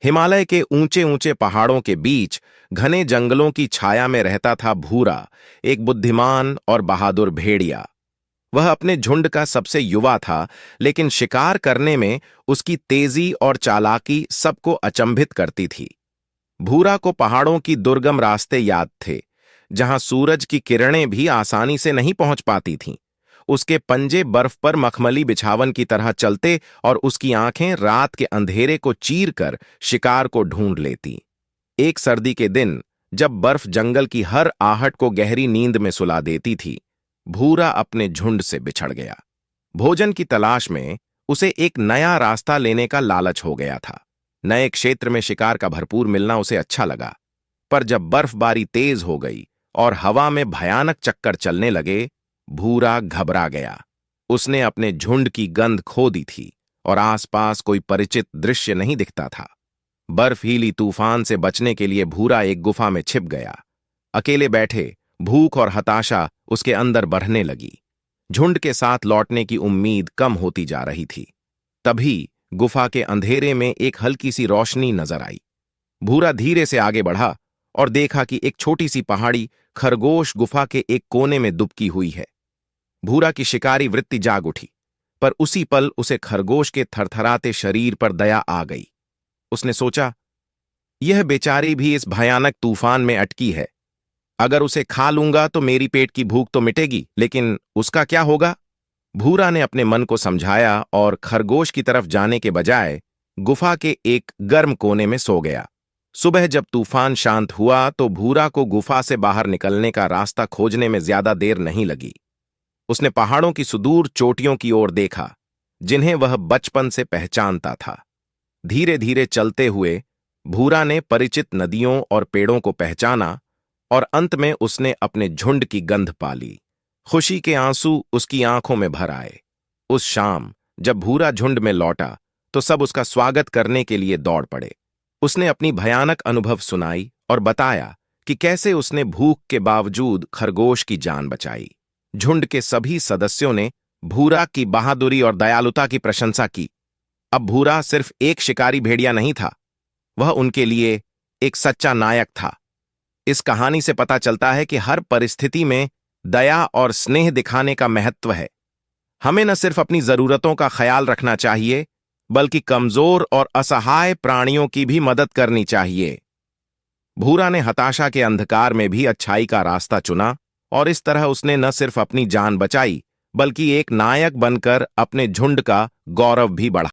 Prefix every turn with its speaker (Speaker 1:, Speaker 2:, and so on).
Speaker 1: हिमालय के ऊंचे ऊंचे पहाड़ों के बीच घने जंगलों की छाया में रहता था भूरा, एक बुद्धिमान और बहादुर भेड़िया। वह अपने झुंड का सबसे युवा था, लेकिन शिकार करने में उसकी तेजी और चालाकी सबको अचंभित करती थी। भूरा को पहाड़ों की दुर्गम रास्ते याद थे, जहां सूरज की किरणें भी आसानी से नहीं पहुंच पाती थीं। उसके पंजे बर्फ पर मखमली बिछावन की तरह चलते और उसकी आंखें रात के अंधेरे को चीर कर शिकार को ढूंढ लेती। एक सर्दी के दिन, जब बर्फ जंगल की हर आहट को गहरी नींद में सुला देती थी, भूरा अपने झुंड से बिछड़ गया। भोजन की तलाश में उसे एक नया रास्ता लेने का लालच हो गया था। नए क्षेत्र में शिकार का भरपूर मिलना उसे अच्छा लगा, पर जब बर्फबारी तेज हो गई और हवा में भयानक चक्कर चलने लगे, भूरा घबरा गया। उसने अपने झुंड की गंध खो दी थी और आसपास कोई परिचित दृश्य नहीं दिखता था। बर्फीली तूफान से बचने के लिए भूरा एक गुफा में छिप गया। अकेले बैठे भूख और हताशा उसके अंदर बढ़ने लगी। झुंड के साथ लौटने की उम्मीद कम होती जा रही थी। तभी गुफा के अंधेरे में एक हल्की सी रोशनी नजर आई। भूरा धीरे से आगे बढ़ा और देखा कि एक छोटी सी पहाड़ी खरगोश गुफा के एक कोने में दुबकी हुई है। भूरा की शिकारी वृत्ति जाग उठी, पर उसी पल उसे खरगोश के थरथराते शरीर पर दया आ गई। उसने सोचा, यह बेचारी भी इस भयानक तूफान में अटकी है। अगर उसे खा लूंगा तो मेरी पेट की भूख तो मिटेगी, लेकिन उसका क्या होगा? भूरा ने अपने मन को समझाया और खरगोश की तरफ जाने के बजाय गुफा के एक गर्म कोने में सो गया। सुबह जब तूफान शांत हुआ तो भूरा को गुफा से बाहर निकलने का रास्ता खोजने में ज्यादा देर नहीं लगी। उसने पहाड़ों की सुदूर चोटियों की ओर देखा, जिन्हें वह बचपन से पहचानता था। धीरे धीरे चलते हुए भूरा ने परिचित नदियों और पेड़ों को पहचाना और अंत में उसने अपने झुंड की गंध पाली। खुशी के आंसू उसकी आंखों में भर आए। उस शाम जब भूरा झुंड में लौटा तो सब उसका स्वागत करने के लिए दौड़ पड़े। उसने अपनी भयानक अनुभव सुनाई और बताया कि कैसे उसने भूख के बावजूद खरगोश की जान बचाई। झुंड के सभी सदस्यों ने भूरा की बहादुरी और दयालुता की प्रशंसा की। अब भूरा सिर्फ एक शिकारी भेड़िया नहीं था, वह उनके लिए एक सच्चा नायक था। इस कहानी से पता चलता है कि हर परिस्थिति में दया और स्नेह दिखाने का महत्व है। हमें न सिर्फ अपनी जरूरतों का ख्याल रखना चाहिए, बल्कि कमजोर और असहाय प्राणियों की भी मदद करनी चाहिए। भूरा ने हताशा के अंधकार में भी अच्छाई का रास्ता चुना और इस तरह उसने न सिर्फ अपनी जान बचाई, बल्कि एक नायक बनकर अपने झुंड का गौरव भी बढ़ाया।